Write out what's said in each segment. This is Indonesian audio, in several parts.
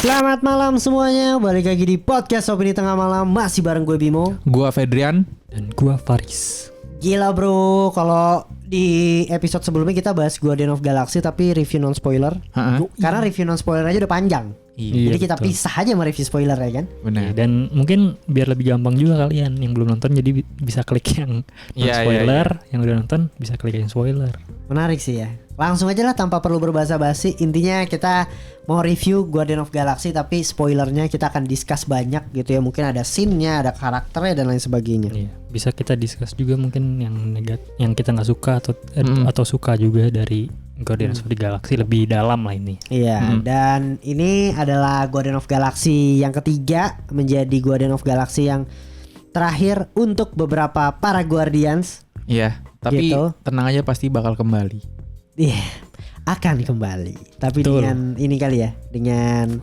Selamat malam semuanya, balik lagi di podcast Opini Tengah Malam. Masih bareng gue Bimo, gua Fedrian, dan gua Faris. Gila bro, kalau di episode sebelumnya kita bahas Guardian of Galaxy tapi review non spoiler. Karena review non spoiler aja udah panjang. Iya, jadi kita betul. pisah aja sama review spoiler ya kan. benar. Dan mungkin biar lebih gampang juga kalian yang belum nonton, jadi bisa klik yang non spoiler, yang udah nonton bisa klik yang spoiler. Menarik sih ya. Langsung aja lah tanpa perlu berbasa-basi. Intinya kita mau review Guardian of Galaxy tapi spoilernya kita akan discuss banyak gitu ya. Mungkin ada scene-nya, ada karakternya dan lain sebagainya. Iya, bisa kita discuss juga mungkin yang yang kita nggak suka atau suka juga dari Guardians of the Galaxy lebih dalam lah ini. Iya, dan ini adalah Guardian of Galaxy yang ketiga, menjadi Guardian of Galaxy yang terakhir untuk beberapa para Guardians. Iya, tapi Gitu. tenang aja pasti bakal kembali. Iya, akan kembali. Tapi Betul. dengan ini kali ya, dengan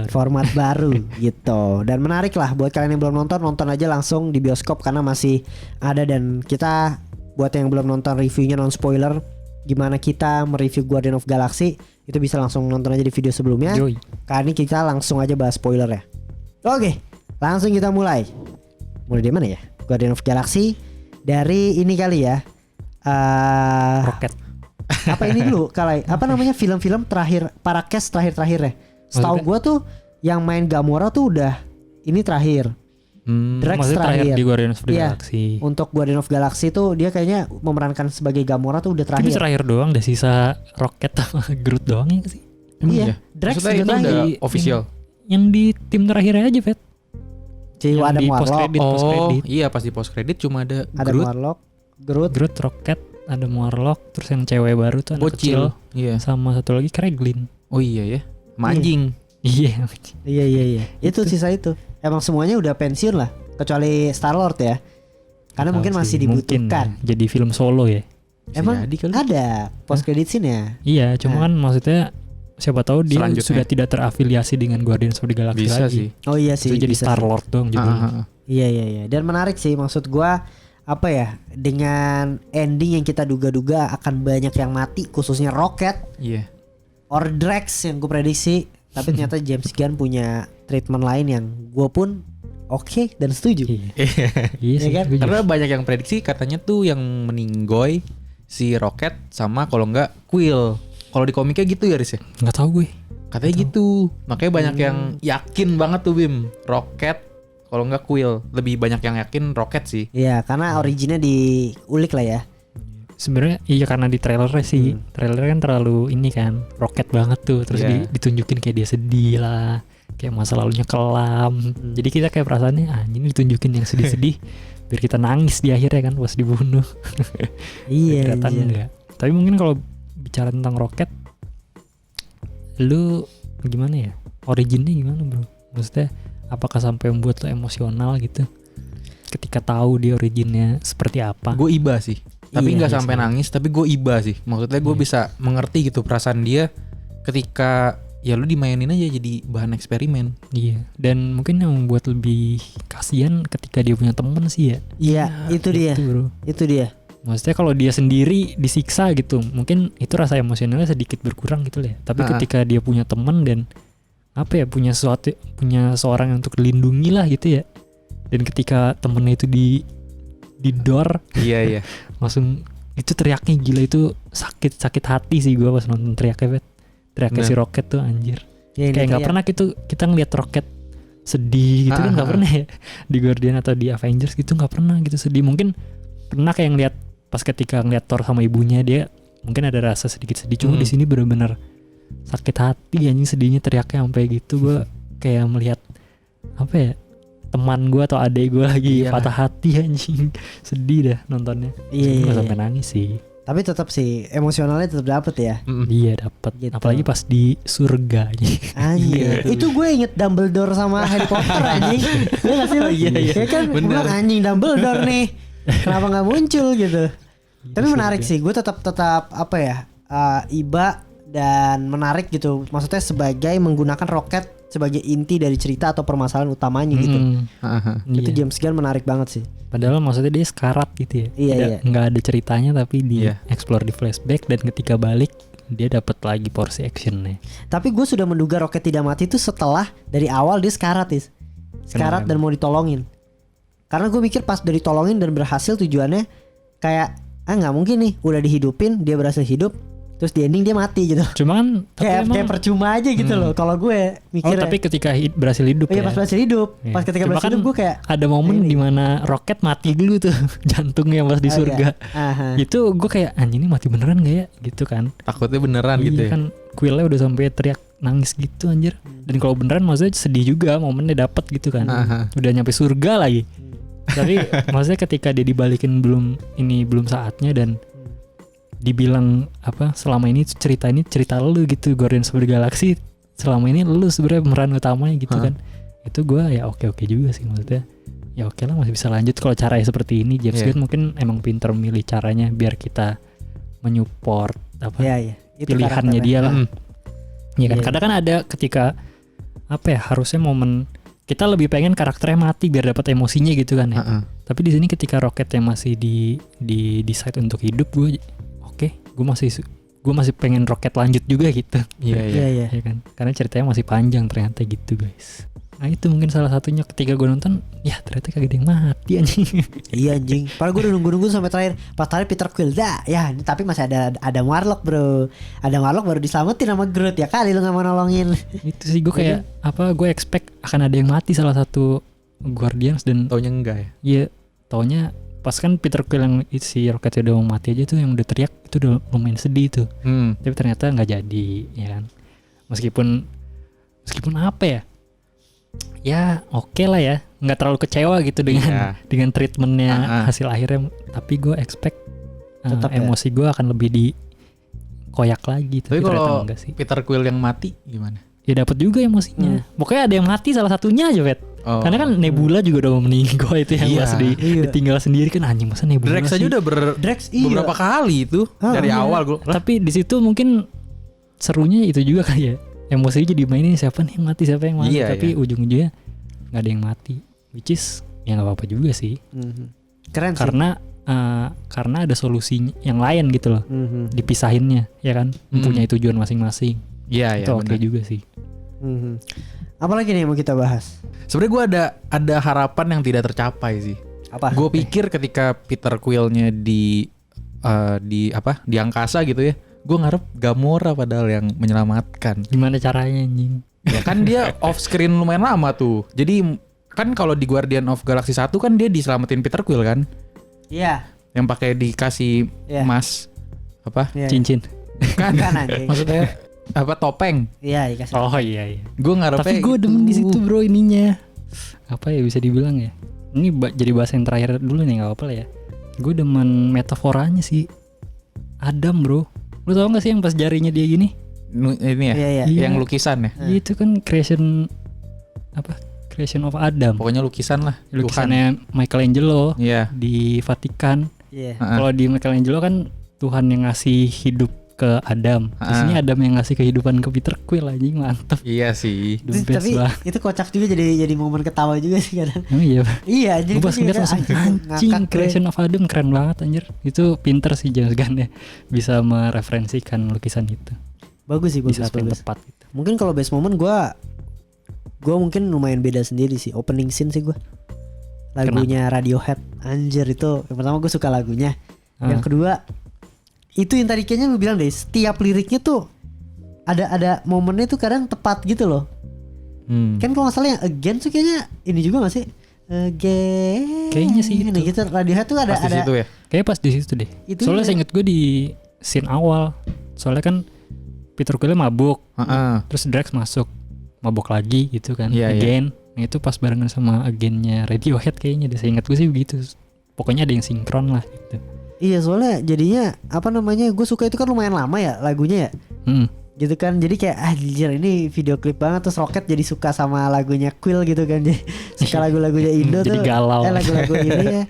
format baru gitu. Dan menarik lah buat kalian yang belum nonton aja langsung di bioskop karena masih ada. Dan kita buat yang belum nonton reviewnya non spoiler, gimana kita mereview Guardian of Galaxy, itu bisa langsung nonton aja di video sebelumnya. Yoi. Kali ini kita langsung aja bahas spoiler ya. Oke, langsung kita mulai. Mulai dari mana ya? Guardian of Galaxy dari ini kali ya. Rocket. Apa ini dulu Kalai? Apa namanya film-film terakhir para cast terakhir ya? Setahu Maksudnya? gue tuh yang main Gamora tuh udah ini terakhir. Drax Maksudnya terakhir terakhir di Guardians of the Iya. Galaxy. Untuk Guardian of Galaxy tuh dia kayaknya memerankan sebagai Gamora tuh udah Tapi terakhir. terakhir doang, udah sisa Rocket sama Groot doang ya sih. Iya, Drax Maksudnya itu terakhir. udah official. Yang di tim terakhirnya aja, Fet. Ciu yang ada di Warlock, post-credit. Oh, iya pasti post credit cuma ada ada Groot, Warlock, Groot. Groot, Rocket, ada Warlock, terus yang cewek baru tuh anak kecil, bocil. Iya. sama satu lagi Kraglin. Oh iya ya. Manjing. Iya. Iya. Itu sisa itu. Emang semuanya udah pensiun lah, kecuali Star-Lord ya. Karena mungkin masih dibutuhkan. Ya, jadi film solo ya. Bisa Emang jadi kali. ada post credit scene ya? Iya, cuma kan maksudnya siapa tahu dia Selanjutnya. sudah tidak terafiliasi dengan Guardians of the Galaxy Bisa lagi. sih. Oh iya sih. Itu jadi bisa Star sih. Lord dong judulnya. Iya. Dan menarik sih, maksud gua apa ya, dengan ending yang kita duga-duga akan banyak yang mati, khususnya Rocket Iya. or Drax yang gue prediksi. Tapi ternyata James Gunn punya treatment lain yang gue pun oke dan setuju. Iya. Iya sih. kan? gua juga. Karena banyak yang prediksi katanya tuh yang meninggoy si Rocket sama kalau enggak Quill. Kalau di komiknya gitu ya Riz ya? Nggak tahu gue. Katanya gitu. Makanya banyak yang yakin banget tuh Bim. Rocket kalau enggak Quill. Lebih banyak yang yakin Rocket sih. Iya, karena originnya diulik lah ya. Sebenarnya iya karena di trailernya sih. Trailernya kan terlalu ini kan Rocket banget tuh. Terus Iya. ditunjukin kayak dia sedih lah. Kayak masa lalunya kelam. Jadi kita kayak perasaannya ini ditunjukin yang sedih-sedih biar kita nangis di akhirnya kan pas dibunuh. Iya. Ternyata anjir. enggak. Tapi mungkin kalau bicara tentang Rocket, lu gimana ya? Originnya gimana bro? Maksudnya apakah sampai membuat lu emosional gitu? Ketika tahu dia originnya seperti apa? Gue iba sih. Tapi Iya, nggak iya sampai sih. nangis. Tapi gue iba sih. Maksudnya gue Iya. bisa mengerti gitu perasaan dia ketika ya lu dimainin aja jadi bahan eksperimen. Iya. Dan mungkin yang membuat lebih kasihan ketika dia punya temen sih ya. Iya, itu dia. Itu bro. Itu dia. Maksudnya kalau dia sendiri disiksa gitu, mungkin itu rasa emosionalnya sedikit berkurang gitu lah ya. Tapi ketika dia punya teman dan apa ya, punya seorang yang untuk dilindungi lah gitu ya. Dan ketika temennya itu di door, Iya. langsung itu teriaknya gila, itu sakit hati sih gue pas nonton teriaknya, Bet. Teriaknya si Rocket tuh anjir. Ya, ini Kayak nggak teriak. pernah gitu kita ngeliat Rocket sedih gitu kan, nggak pernah ya di Guardian atau di Avengers gitu, nggak pernah gitu sedih. Mungkin pernah kayak ngeliat pas ketika ngeliat Thor sama ibunya, dia mungkin ada rasa sedikit sedih. Cuma di sini benar-benar sakit hati anjing, sedihnya teriaknya sampai gitu. Gue kayak melihat apa ya, teman gue atau adek gue lagi patah hati anjing. Sedih dah nontonnya. Iya. Nggak sampai nangis sih. Tapi tetap sih emosionalnya tetap dapet ya. Iya dapat. Gitu. Apalagi pas di surga anjing. Anjir. Itu gue inget Dumbledore sama Harry Potter anjing. Iya gak sih lo? Iya. Ya kan gue bilang anjing Dumbledore nih. Kenapa gak muncul gitu. Tapi menarik sih. Gue tetap apa ya, iba dan menarik gitu. Maksudnya sebagai menggunakan Rocket sebagai inti dari cerita atau permasalahan utamanya gitu. Itu Iya. James Gunn menarik banget sih. Padahal maksudnya dia sekarat gitu ya. Iya. Nggak ada ceritanya tapi di Iya. explore di flashback, dan ketika balik dia dapat lagi porsi actionnya. Tapi gue sudah menduga Rocket tidak mati itu setelah dari awal dia sekarat Kenapa? dan mau ditolongin. Karena gue mikir pas dari tolongin dan berhasil tujuannya kayak nggak mungkin nih udah dihidupin dia berhasil hidup terus di ending dia mati gitu. Cuma kan Kayak percuma aja gitu loh kalau gue mikirnya. tapi ketika berhasil hidup Iya pas berhasil hidup. Iya. Pas ketika Cuma berhasil kan hidup gue kayak ada momen di mana Rocket mati dulu tuh jantungnya pas di surga. Aha. Itu gue kayak anjing ini mati beneran gak ya gitu kan. Takutnya beneran Iya gitu ya. kan Quillnya udah sampai teriak nangis gitu anjir. Dan kalau beneran maksudnya sedih juga momennya dapet gitu kan. Aha. Udah nyampe surga lagi. Tapi maksudnya ketika dia dibalikin belum saatnya dan dibilang apa selama ini cerita lu gitu Guardians of the Galaxy selama ini lu sebenarnya pemeran utamanya gitu kan. Itu gue ya oke juga sih maksudnya. Ya oke lah masih bisa lanjut kalau caranya seperti ini. James Gunn mungkin emang pinter milih caranya biar kita menyupport apa Iya. Itu pilihannya karakternya. dia lah. Iya kan Iya. kadang kan ada ketika apa ya harusnya momen kita lebih pengen karakternya mati biar dapat emosinya gitu kan ya. Tapi di sini ketika Rocketnya masih di decide untuk hidup gue masih pengen Rocket lanjut juga gitu. Iya. Ya kan karena ceritanya masih panjang ternyata gitu guys. Nah itu mungkin salah satunya ketika gue nonton ya ternyata kagak ada yang mati anjing. Iya anjing. Padahal gue udah nunggu sampai terakhir. Pas terakhir Peter Quill dah. Ya ini tapi masih ada Warlock bro. Ada Warlock baru diselamatin sama Groot ya kali lu gak mau nolongin. Itu sih gue kayak gue expect akan ada yang mati salah satu Guardians dan Taunya enggak ya. iya taunya pas kan Peter Quill yang si Rocket udah mau mati aja tuh yang udah teriak itu udah lumayan sedih tuh. Tapi ternyata nggak jadi ya kan. Meskipun apa ya? Ya oke lah ya, nggak terlalu kecewa gitu dengan treatmentnya hasil akhirnya. Tapi gue expect Tetap ya. emosi gue akan lebih dikoyak lagi. Tapi ternyata kalau enggak sih. Peter Quill yang mati gimana? Ya dapat juga emosinya. Pokoknya ada yang mati salah satunya aja, Vet. Karena kan Nebula juga udah mau meninggal itu yang pas ditinggal sendiri kan anjing masa Nebula Drax sih. aja udah beberapa kali itu dari awal gue. Tapi di situ mungkin serunya itu juga kali ya. Emosinya jadi mainin siapa nih yang mati tapi ujung-ujungnya nggak ada yang mati. Which is ya nggak apa-apa juga sih. Keren sih. Karena ada solusi yang lain gitu loh. Dipisahinnya ya kan. Mempunyai tujuan masing-masing. Iya Itu oke juga sih. Apalagi nih yang mau kita bahas? Sebenarnya gue ada harapan yang tidak tercapai sih. Apa? Gue pikir ketika Peter Quill-nya di angkasa gitu ya, gue ngarep Gamora padahal yang menyelamatkan. Gimana caranya anjing? Ya kan dia off screen lumayan lama tuh. Jadi kan kalau di Guardian of Galaxy 1 kan dia diselamatin Peter Quill kan? Iya. Yang pakai dikasih emas apa? Iya. Cincin. Kan anjing. Maksudnya apa topeng? Iya dikasih. Oh iya. Gue ngarepnya. Tapi gue demen di situ bro ininya. Apa ya bisa dibilang ya? Ini jadi bahasa yang terakhir dulu nih nggak apa-apa lah ya. Gue demen metaforanya sih. Adam bro. Lu tau gak sih yang pas jarinya dia gini? Ini ya, Iya. yang lukisan ya. Iya itu kan creation of Adam. Pokoknya lukisan lah. Lukisannya Michelangelo Iya. di Vatikan. Iya. Kalau di Michelangelo kan Tuhan yang ngasih hidup ke Adam. Di sini Adam yang ngasih kehidupan ke Peter Quill anjing mantep. Iya sih. The best Tapi lah. itu kocak juga jadi momen ketawa juga sih kadang. Oh iya. Iya jadi Gue pas ngeliat langsung anjing Creation of Adam keren banget anjir. Itu pinter sih James Gunn ya. Bisa mereferensikan lukisan itu. Bagus sih Di saat yang bagus. tepat gitu. Mungkin kalau best moment gue mungkin lumayan beda sendiri sih. Opening scene sih gue. Lagunya Radiohead. Anjir itu. Yang pertama gue suka lagunya. Yang kedua itu yang tadi kayaknya lu bilang deh. Setiap liriknya tuh ada momennya tuh kadang tepat gitu loh. Kan kalau nggak salah yang Again tuh kayaknya ini juga nggak sih? Again. Kayaknya sih itu. Gitu Radiohead tuh ada Pas di situ ya. Kayak pas di situ deh. Itu Soalnya ya. saya inget gue di scene awal. Soalnya kan Peter Quill mabuk. Terus Drax masuk mabuk lagi gitu kan. Iya, Again. Nah itu pas barengan sama Again-nya Radiohead kayaknya deh. Saya ingat gue sih begitu. Pokoknya ada yang sinkron lah gitu. Iya soalnya jadinya apa namanya gue suka itu kan lumayan lama ya lagunya ya. Gitu kan jadi kayak anjir ini video klip banget terus Rocket jadi suka sama lagunya Quill gitu kan jadi suka lagu-lagunya Indo Jadi tuh galau. lagu-lagu ini ya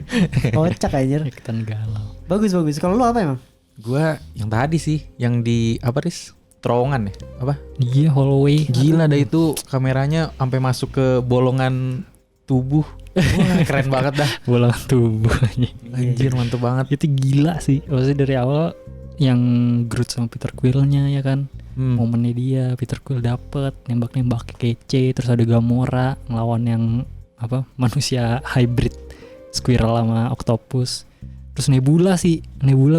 kocak anjir. Ikutan galau. Bagus kalau lu apa emang? Gue yang tadi sih, yang di apa Riz? Terowongan ya? Apa? Iya hallway. Gila dah itu kameranya sampai masuk ke bolongan tubuh. Wah, keren banget dah. Bolongan tubuh. Anjir mantep banget. Itu gila sih. Maksudnya dari awal yang Groot sama Peter Quill-nya ya kan. Momennya dia, Peter Quill dapet nembak-nembak kece, terus ada Gamora ngelawan yang apa manusia hybrid squirrel sama octopus. Terus Nebula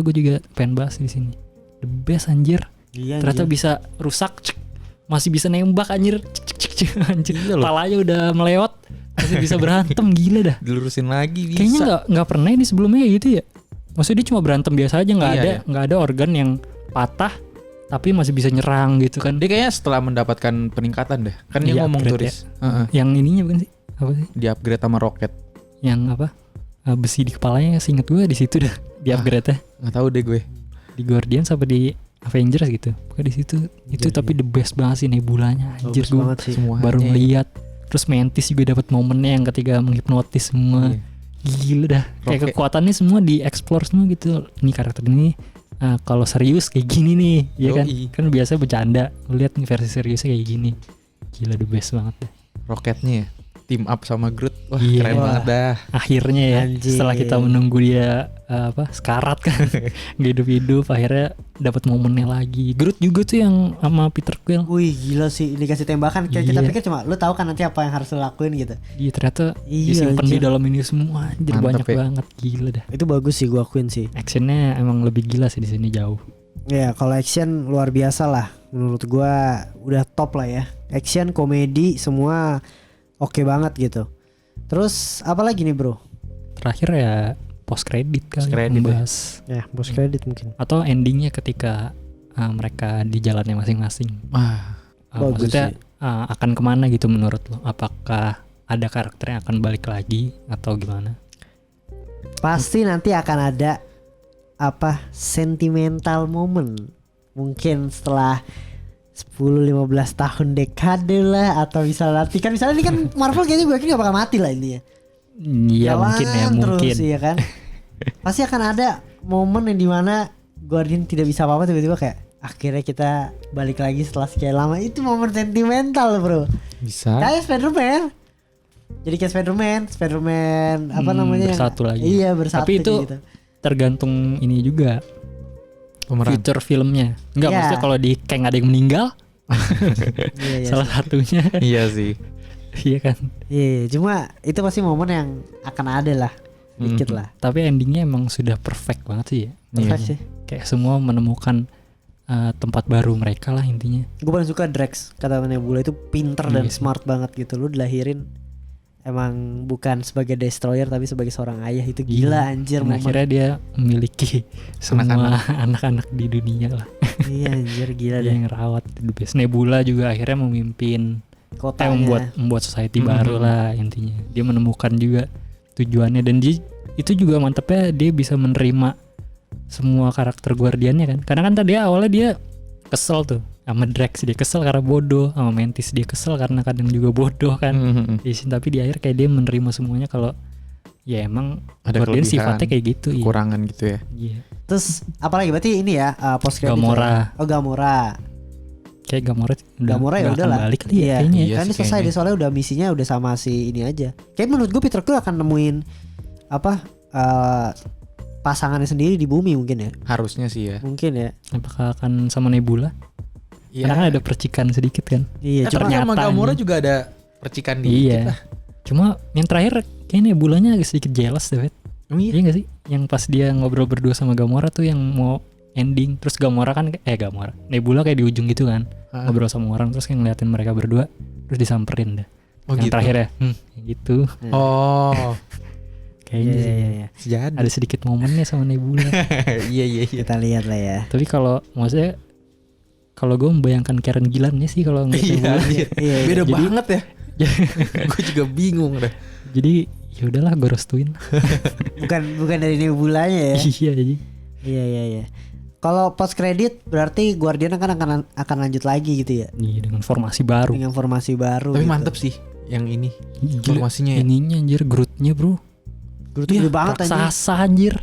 gue juga pengen bahas di sini. The best anjir. Iya, Ternyata bisa rusak, masih bisa nembak anjir. Anjir, palanya udah melewat, masih bisa berantem, gila dah. Dilurusin lagi bisa. Kayaknya nggak pernah ini sebelumnya kayak gitu ya. Maksudnya dia cuma berantem biasa aja, nggak ada organ yang patah tapi masih bisa nyerang gitu kan. Dia kayaknya setelah mendapatkan peningkatan deh. Kan dia ngomong turis. Yang ininya bukan sih? Apa sih? Di upgrade sama roket. Yang apa? Besi di kepalanya, seinget gue di situ dah. Di upgrade-nya. Nggak tahu deh gue. Di Guardian sampai di Avengers gitu. Pokoknya di situ. Itu tapi the best banget sih Nebulanya. Anjir, gue baru ngeliat. Terus Mantis juga dapat momennya yang ketika menghipnotis semua. Gila dah. Kayak kekuatannya semua di-explore semua gitu. Ini karakter ini kalau serius kayak gini nih, ya kan? Kan biasa bercanda. Lihat nih versi seriusnya kayak gini. Gila, the best banget deh. Roketnya ya, team up sama Groot. Wah, iya, keren banget dah. Akhirnya ya, setelah kita menunggu dia sekarat kan, nggak hidup-hidup, akhirnya dapat momennya lagi. Groot juga tuh yang sama Peter Quill. Wih, gila sih, dikasih tembakan. Kita pikir cuma lu tahu kan nanti apa yang harus lu lakuin gitu. Iya, ternyata disimpan di dalam ini semua. Anjir, banyak banget, gila dah. Itu bagus sih, gua akuin sih. Actionnya emang lebih gila sih di sini jauh. Ya, kalau action luar biasa lah. Menurut gua udah top lah ya. Action, komedi, semua oke banget gitu. Terus apa lagi nih bro? Terakhir ya post credit kali membahas. Ya post credit mungkin. Atau endingnya ketika mereka di jalannya masing-masing. Maksudnya akan kemana gitu menurut lo? Apakah ada karakter yang akan balik lagi atau gimana? Pasti nanti akan ada sentimental moment. Mungkin setelah 10-15 tahun dekade lah, atau misalnya nanti kan misalnya ini kan Marvel kayaknya gue yakin gak bakal mati lah ini ya. Iya mungkin ya, terus ya kan. Pasti akan ada momen yang dimana Guardian tidak bisa apa-apa, tiba-tiba kayak akhirnya kita balik lagi setelah sekian lama. Itu momen sentimental bro. Bisa. Kayak Spider-Man. Jadi kayak Spider-Man apa namanya? Bersatu lagi. Iya, bersatu. Tapi itu gitu. Tergantung ini juga. Future filmnya. Enggak, maksudnya kalau di kayak ada yang meninggal. Iya, salah satunya. Iya sih. Iya kan. Iya, cuma itu pasti momen yang akan ada lah. Dikit lah. Tapi endingnya emang sudah perfect banget sih ya. Perfect sih. Kayak semua menemukan tempat baru mereka lah intinya. Gue paling suka Drax, kata Nebula itu pinter dan smart banget gitu. Lu dilahirin emang bukan sebagai destroyer tapi sebagai seorang ayah. Itu gila anjir. Akhirnya dia memiliki semua anak-anak di dunia lah. Iya anjir, gila dia yang rawat. Nebula juga akhirnya memimpin kotanya, membuat society baru lah intinya. Dia menemukan juga tujuannya, dan dia itu juga mantepnya dia bisa menerima semua karakter Guardiannya kan. Karena kan tadi awalnya dia kesel tuh sama Drax, dia kesel karena bodoh, sama Mantis dia kesel karena kadang juga bodoh kan. Tapi di akhir kayak dia menerima semuanya kalau ya emang ada Guardian sifatnya kayak gitu. Kekurangan gitu ya. Iya. Terus apalagi berarti ini ya post credit. Gamora. Oh Gamora. Kayak Gamora ya udah lah. Balik kali ya kayaknya. Kan ini selesai deh, soalnya udah misinya udah sama si ini aja. Kayak menurut gue Peter Quill akan nemuin pasangannya sendiri di bumi mungkin ya. Harusnya sih ya. Mungkin ya. Apakah akan sama Nebula? Iya. Karena kan ada percikan sedikit kan. Iya. Cuma sama Gamora juga ada percikan dikit lah. Cuma yang terakhir kayaknya Nebulanya agak sedikit jealous deh. Iya gak sih? Yang pas dia ngobrol berdua sama Gamora tuh yang mau ending, terus Gamora kan Nebula kayak di ujung gitu kan, ngobrol sama orang terus kayak ngeliatin mereka berdua, terus disamperin dah. Yang gitu. Terakhir ya gitu. Kayaknya sih. Ada sedikit momennya sama Nebula. Iya. Kita lihat lah ya. Tapi kalau maksudnya kalau gue membayangkan Karen Gillan-nya sih kalau ngeliat Nebula. Iya. Beda banget ya. Gue juga bingung dah. Jadi ya udahlah gue restuin. bukan dari Nebulanya ya. Iya. Kalau post credit berarti Guardian akan lanjut lagi gitu ya. Iya, dengan formasi baru. Tapi gitu. Mantep sih yang ini. Formasinya ya. Ininya anjir, Groot-nya bro. Groot gede banget anjir. Raksasa anjir.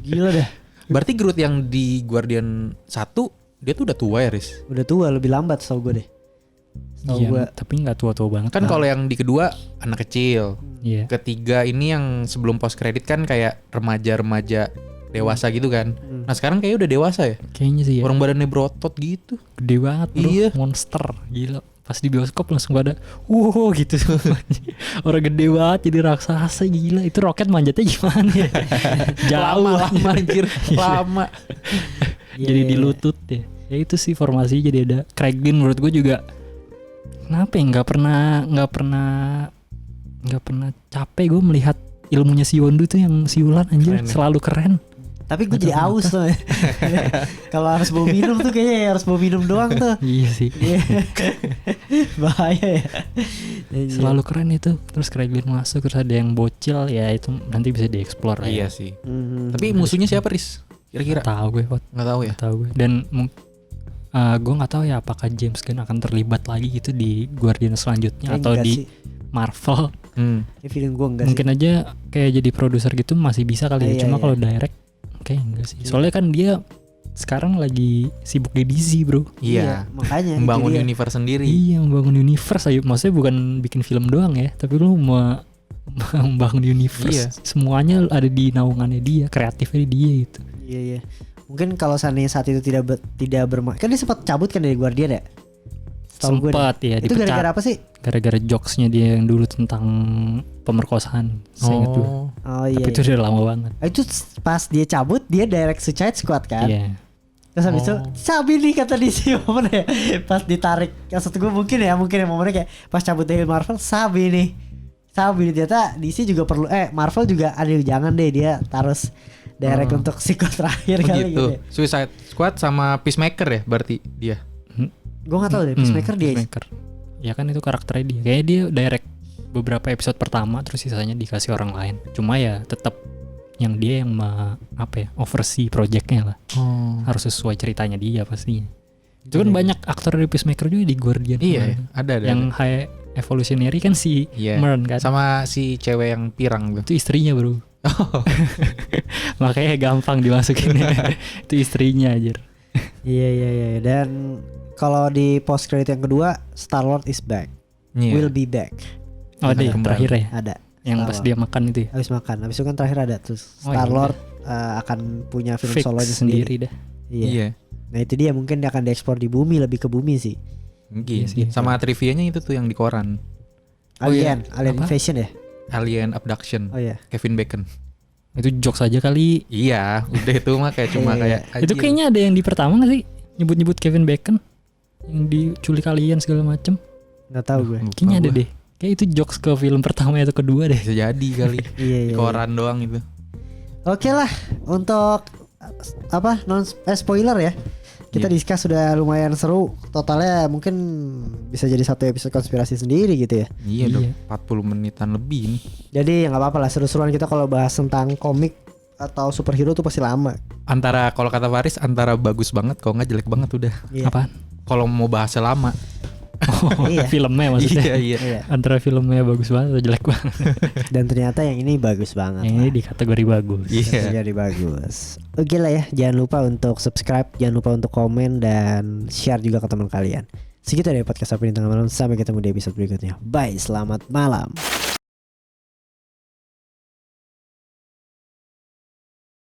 Gila dah. Berarti Groot yang di Guardian 1 dia tuh udah tua ya, Riz? Udah tua, lebih lambat tau gue deh. Iya, tapi gak tua-tua banget. Kan kalau yang di kedua anak kecil. Iya. Ketiga ini yang sebelum post credit kan kayak remaja-remaja dewasa gitu kan. Nah sekarang kayaknya udah dewasa ya. Kayaknya sih ya. Orang badannya berotot gitu. Gede banget bro. Iya. Monster. Gila. Pas di bioskop langsung pada wow gitu. Orang gede banget jadi raksasa gila. Itu Rocket manjatnya gimana ya? Jauh Lama anjir. Lama. jadi di lutut ya. Ya itu sih formasi jadi ada Craiglin menurut gue juga. Kenapa ya nggak pernah capek gue melihat ilmunya si Yondu tuh yang siulan anjir Keren ya. selalu keren. Tapi gue jadi aus tuh. Kalau harus bawa minum tuh kayaknya harus bawa minum doang tuh. Iya sih. Bahaya ya. Selalu keren itu. Terus Craiglin masuk terus ada yang bocil ya itu nanti bisa dieksplor lah Iya ya. sih. Mhm. Tapi musuhnya siapa Riz? Kira-kira? Tahu gue Pot. Nggak tahu ya. Tahu gue. Dan gue nggak tahu ya apakah James Gunn akan terlibat lagi gitu di Guardian selanjutnya Kayak atau enggak di sih. Marvel. Kayak feeling gue enggak Mungkin aja kayak jadi produser gitu masih bisa kali ya. Iya, Cuma iya. kalau direct kayak enggak sih. Soalnya kan dia sekarang lagi sibuk di DC bro. sih. Iya. Makanya Membangun itu dia. universe sendiri. Iya membangun universe ayo. Maksudnya bukan bikin film doang ya. Tapi lu membangun universe. Iya. Semuanya ada di naungannya dia. Kreatifnya di dia gitu. Iya iya. Mungkin kalau seandainya saat itu tidak bermain, kan dia sempat cabut kan dari Guardian ya? Setahu gue deh. Sempat ya Itu dipecat. gara-gara apa sih? Gara-gara jokesnya dia yang dulu tentang pemerkosaan. Saya ingat gue. Oh iya. Tapi itu udah lama banget. Itu pas dia cabut dia direct Suicide Squad kan? Iya. Terus habis itu Oh. Sabi nih kata DC momen ya. Pas ditarik, maksud gue mungkin ya momennya kayak pas cabut dari Marvel Sabi nih ternyata DC juga perlu Marvel juga aduh jangan deh dia terus direct untuk sequel terakhir Oh kali gitu. gitu. Suicide Squad sama Peacemaker ya berarti dia. Gue nggak tahu deh Peacemaker dia. Peacemaker. Ya kan itu karakternya dia. Kayaknya dia direct beberapa episode pertama terus sisanya dikasih orang lain. Cuma ya tetap yang dia yang oversee projectnya lah. Oh. Harus sesuai ceritanya dia pastinya. Itu kan banyak aktor dari Peacemaker juga di Guardian. Iya, kemarin. ada. Yang High Evolutionary kan si Iya. Mern kan. Sama si cewek yang pirang tuh. Itu istrinya bro. Makanya gampang dimasukin. Itu istrinya aja. Iya. Dan kalau di post credit yang kedua Star-Lord is back. Iya. Will be back. Oh ada ya, Kembali. terakhir ya. Ada. Yang pas Star-Lord. dia makan itu ya. Habis makan. Habis itu kan terakhir ada terus Oh, iya. Star-Lord akan punya film Fix solonya sendiri. dah. Iya. Iya. Nah itu dia mungkin dia akan diekspor di bumi, lebih ke bumi sih. Iya Iya sih. sih. Sama trivianya itu tuh yang di koran. Alien Apa? Invasion ya? Alien Abduction. Oh iya. Kevin Bacon. Itu jokes aja kali. Iya, udah itu mah kayak cuma Iya. kayak Itu kayaknya ada yang di pertama gak sih? Nyebut-nyebut Kevin Bacon yang diculik alien segala macem. Nggak tahu gue. Kayaknya ada deh. Kayak itu jokes ke film pertama atau kedua deh. Bisa jadi kali. Iya. Di koran doang itu. Oke lah untuk apa spoiler ya. Kita Iya. discuss sudah lumayan seru. Totalnya mungkin bisa jadi satu episode konspirasi sendiri gitu ya. Iya dong. Iya. 40 menitan lebih nih. Jadi ya nggak apa-apa lah, seru-seruan kita kalau bahas tentang komik atau superhero tuh pasti lama. Antara kalau kata Faris antara bagus banget kalau nggak jelek banget udah. Iya. Apaan? Kalau mau bahasnya lama. Oh, Iya. filmnya maksudnya. Iya. Iya. Antara filmnya bagus banget atau jelek banget. Dan ternyata yang ini bagus banget. Yang ini di kategori bagus. Iya. Jadi bagus. Oke lah ya, jangan lupa untuk subscribe, jangan lupa untuk komen dan share juga ke teman kalian. Segitu dari podcast Opini Tengah Malam. Sampai ketemu di episode berikutnya. Bye, selamat malam.